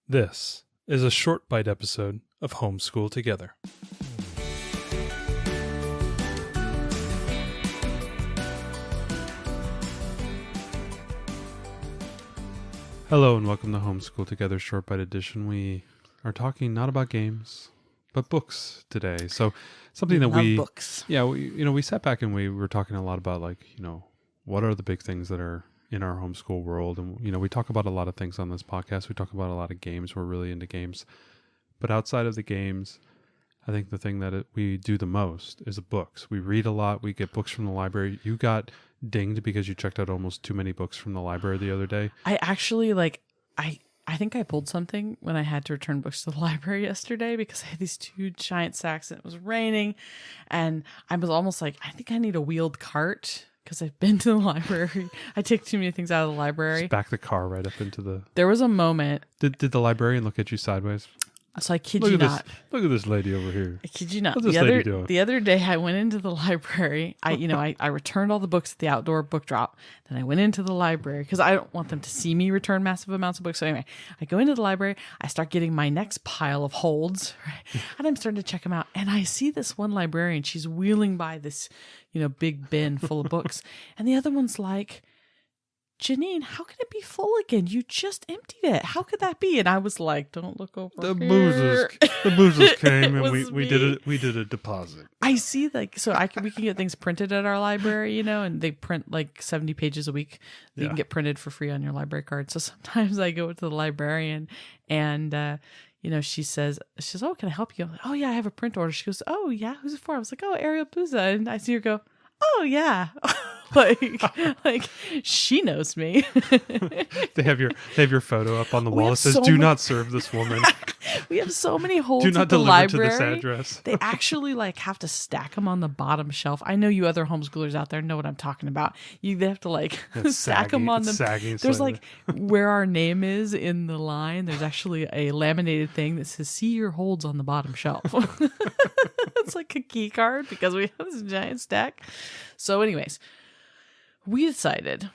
This is a short bite episode of Homeschool Together. Hello and welcome to Homeschool Together Short Bite Edition. We are talking not about games, but books today. So something that we books. Yeah, we sat back and we were talking a lot about what are the big things that are in our homeschool world, and we talk about a lot of things on this podcast. We talk about a lot of games. We're really into games, but outside of the games, I think the thing that we do the most is books. We read a lot. We get books from the library. You got dinged because you checked out almost too many books from the library the other day. I actually I think I pulled something when I had to return books to the library yesterday because I had these two giant sacks and it was raining, and I was almost like, I think I need a wheeled cart. Because I've been to the library. I take too many things out of the library. Just back the car right up into the... There was a moment. Did the librarian look at you sideways? So I kid you not. Look at this lady over here. I kid you not. What's this lady doing? The other day I went into the library. I returned all the books at the outdoor book drop. Then I went into the library because I don't want them to see me return massive amounts of books. So anyway, I go into the library. I start getting my next pile of holds, right? And I'm starting to check them out. And I see this one librarian. She's wheeling by this, big bin full of books. And the other one's like, Janine, how can it be full again? You just emptied it. How could that be? And I was like, don't look over the here. The boozers came and we me. did a deposit. I see, we can get things printed at our library, and they print like 70 pages a week. You can get printed for free on your library card. So sometimes I go to the librarian and she says, oh, can I help you? I'm like, oh yeah, I have a print order. She goes, oh yeah, who's it for? I was like, oh, Ariel Booza. And I see her go, oh yeah. like she knows me. They have your photo up on the wall that says, do not serve this woman. We have so many holds do not at the deliver library. to this address. They actually have to stack them on the bottom shelf. I know you other homeschoolers out there know what I'm talking about. They have to stack them on the... There's where our name is in the line, there's actually a laminated thing that says, see your holds on the bottom shelf. It's like a key card because we have this giant stack. So anyways, we decided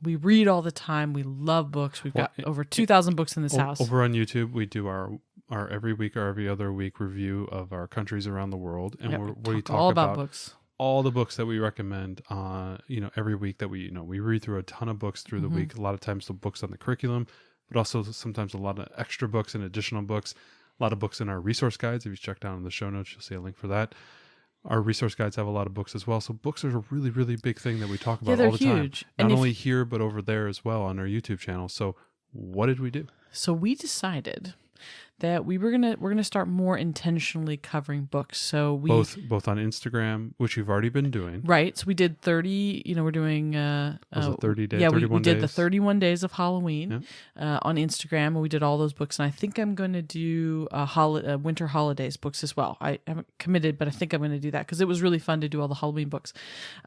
we read all the time. We love books. We've got over 2,000 books in this house. Over on YouTube, we do our every week or every other week review of our countries around the world. And we talk all about books. All the books that we recommend, every week that we read through a ton of books through the week. A lot of times the books on the curriculum, but also sometimes a lot of extra books and additional books. A lot of books in our resource guides. If you check down in the show notes, you'll see a link for that. Our resource guides have a lot of books as well. So books are a really, really big thing that we talk about all the huge. time. Not only here, but over there as well on our YouTube channel. So what did we do? So we decided that we're gonna start more intentionally covering books. So we both on Instagram, which you've already been doing, right? So we did 30. We're doing 30 days. Yeah, 31 we did the 31 days of Halloween on Instagram, and we did all those books. And I think I'm going to do winter holidays books as well. I haven't committed, but I think I'm going to do that because it was really fun to do all the Halloween books.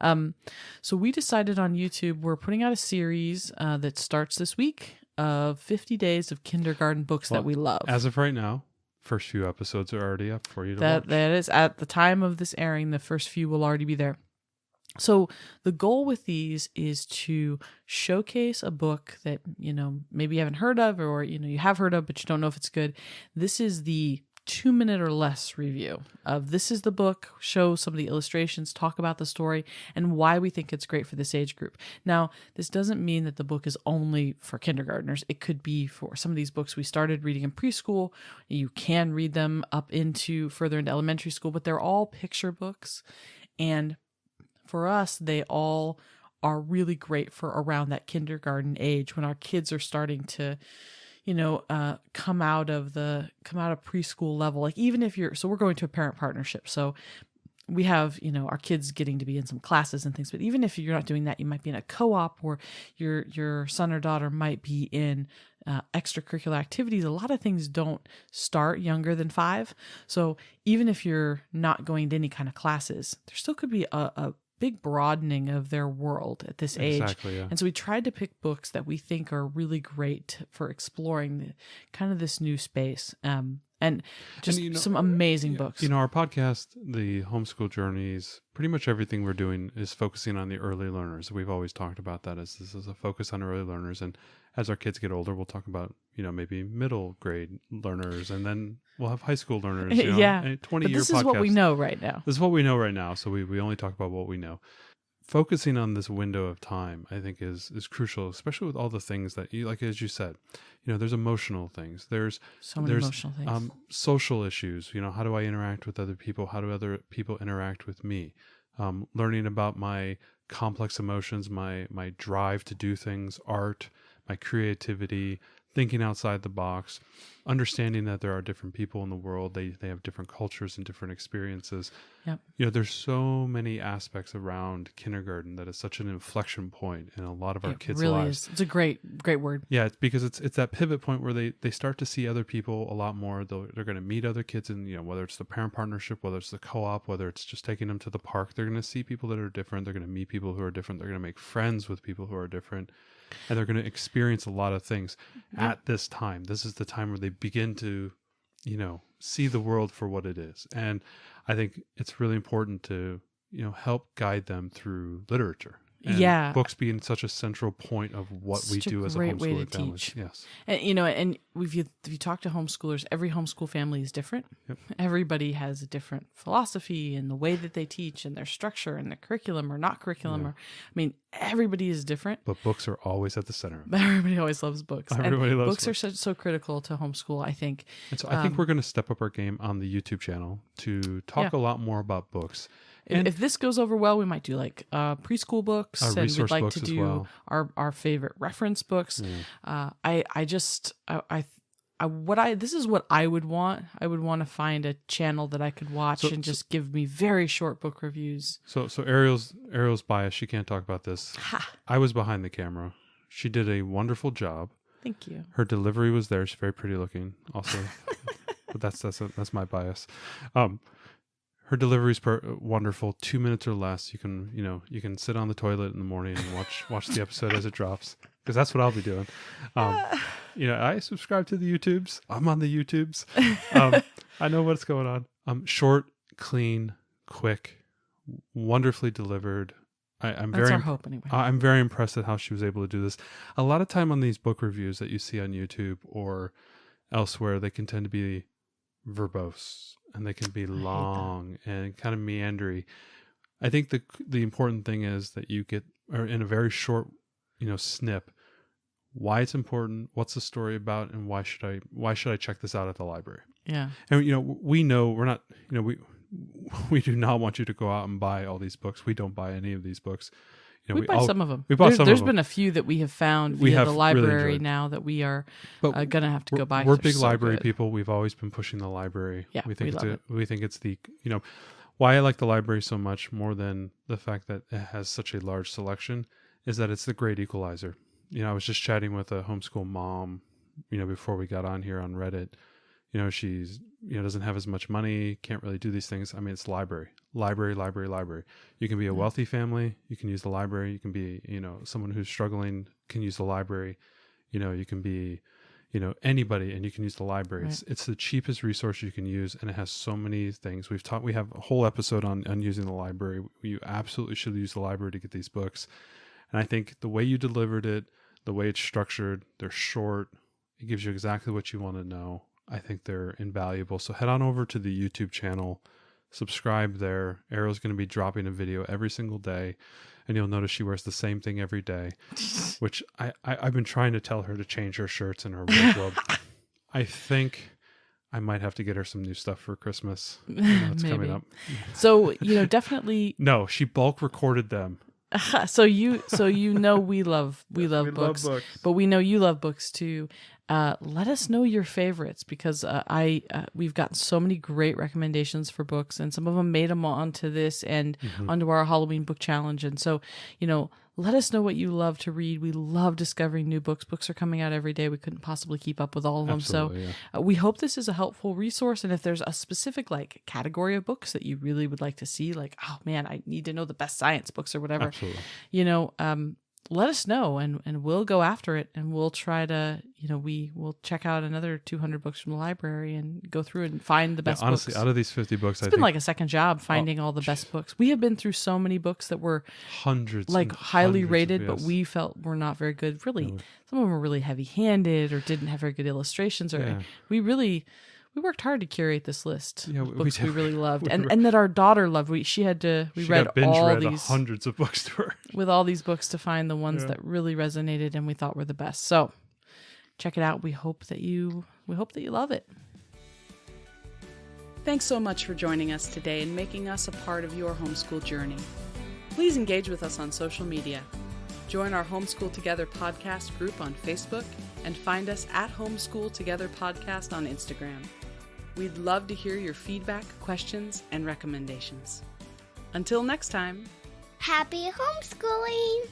So we decided on YouTube we're putting out a series that starts this week of 50 days of kindergarten books that we love. As of right now, first few episodes are already up for you to watch. That is, at the time of this airing, the first few will already be there. So the goal with these is to showcase a book that, maybe you haven't heard of or, you have heard of, but you don't know if it's good. This is the 2-minute or less review of this is the book, show some of the illustrations, talk about the story, and why we think it's great for this age group. Now, this doesn't mean that the book is only for kindergartners. It could be for some of these books we started reading in preschool. You can read them up further into elementary school, but they're all picture books. And for us, they all are really great for around that kindergarten age when our kids are starting to come out of preschool level. Like even if so we're going to a parent partnership. So we have, our kids getting to be in some classes and things, but even if you're not doing that, you might be in a co-op or your son or daughter might be in extracurricular activities. A lot of things don't start younger than 5. So even if you're not going to any kind of classes, there still could be a big broadening of their world at this age. Exactly, yeah. And so we tried to pick books that we think are really great for exploring kind of this new space. And and just some amazing books. Our podcast, the Homeschool Journeys, pretty much everything we're doing is focusing on the early learners. We've always talked about that as this is a focus on early learners. And as our kids get older, we'll talk about, maybe middle grade learners, and then we'll have high school learners. Yeah. 20-year But this podcast. is what we know right now. This is what we know right now. So we only talk about what we know. Focusing on this window of time, I think, is crucial, especially with all the things that you, like, as you said, there's emotional things. There's emotional things. Social issues. How do I interact with other people? How do other people interact with me? Learning about my complex emotions, my drive to do things, art, my creativity, thinking outside the box, understanding that there are different people in the world. They have different cultures and different experiences. Yep. There's so many aspects around kindergarten that is such an inflection point in a lot of our kids' really lives. Is. It's a great word. Yeah, it's because it's that pivot point where they start to see other people a lot more. They're going to meet other kids, and whether it's the parent partnership, whether it's the co-op, whether it's just taking them to the park, they're going to see people that are different. They're going to meet people who are different. They're going to make friends with people who are different. And they're going to experience a lot of things at this time. This is the time where they begin to, see the world for what it is. And I think it's really important to, help guide them through literature. And books being such a central point of what we do as a homeschooling family. Yes. And, and if you talk to homeschoolers, every homeschool family is different. Yep. Everybody has a different philosophy and the way that they teach and their structure and the curriculum or not curriculum. Everybody is different. But books are always at the center. Everybody always loves books. Everybody loves books. Books are so critical to homeschool, I think. And so I think we're going to step up our game on the YouTube channel to talk a lot more about books. And if this goes over well, we might do like preschool books, and we'd like to do our favorite reference books. This is what I would want. I would want to find a channel that I could watch just give me very short book reviews. So Ariel's biased. She can't talk about this. I was behind the camera. She did a wonderful job. Thank you. Her delivery was there. She's very pretty looking, also. But that's my bias. Her delivery is wonderful. 2 minutes or less. You can sit on the toilet in the morning and watch the episode as it drops, because that's what I'll be doing. I subscribe to the YouTubes. I'm on the YouTubes. I know what's going on. Short, clean, quick, wonderfully delivered. That's our hope anyway. I'm very impressed at how she was able to do this. A lot of time on these book reviews that you see on YouTube or elsewhere, they can tend to be verbose, and they can be long and kind of meandery. I think the important thing is that you get, or in a very short, snip, why it's important, what's the story about, and why should I check this out at the library? Yeah. And we know we're not, we do not want you to go out and buy all these books. We don't buy any of these books. We buy some of them. We bought some of them. There's been a few that we have found via the library really now that we are going to have to go buy. We're big library people. We've always been pushing the library. Yeah, we think it's the, why I like the library so much more than the fact that it has such a large selection is that it's the great equalizer. I was just chatting with a homeschool mom, before we got on here on Reddit. She's, doesn't have as much money, can't really do these things. It's library. You can be a wealthy family, you can use the library. You can be, someone who's struggling can use the library. You can be, anybody, and you can use the library. Right. It's the cheapest resource you can use, and it has so many things. We have a whole episode on using the library. You absolutely should use the library to get these books. And I think the way you delivered it, the way it's structured, they're short, it gives you exactly what you want to know. I think they're invaluable. So head on over to the YouTube channel, subscribe there. Ariel's going to be dropping a video every single day, and you'll notice she wears the same thing every day, which I've been trying to tell her to change her shirts and her wardrobe. I think I might have to get her some new stuff for Christmas. It's coming up. So, definitely. No, she bulk recorded them. So we love books, but we know you love books too. Let us know your favorites, because we've gotten so many great recommendations for books, and some of them made them onto this and onto our Halloween book challenge. And so, let us know what you love to read. We love discovering new books. Books are coming out every day. We couldn't possibly keep up with all of them. Absolutely, so we hope this is a helpful resource. And if there's a specific category of books that you really would like to see, oh man, I need to know the best science books or whatever, Absolutely. let us know, and we'll go after it, and we'll try to, we'll check out another 200 books from the library and go through and find the best honestly, books. out of these 50 books, It's been like a second job finding all the best books. We have been through so many books that were hundreds, like highly hundreds rated, but we felt were not very good. Really, some of them were really heavy-handed or didn't have very good illustrations. Or we worked hard to curate this list of books we really loved, and that our daughter loved. She read all these hundreds of books to her with all these books to find the ones that really resonated and we thought were the best. So check it out. We hope that you love it. Thanks so much for joining us today and making us a part of your homeschool journey. Please engage with us on social media. Join our Homeschool Together podcast group on Facebook and find us at Homeschool Together Podcast on Instagram. We'd love to hear your feedback, questions, and recommendations. Until next time, happy homeschooling!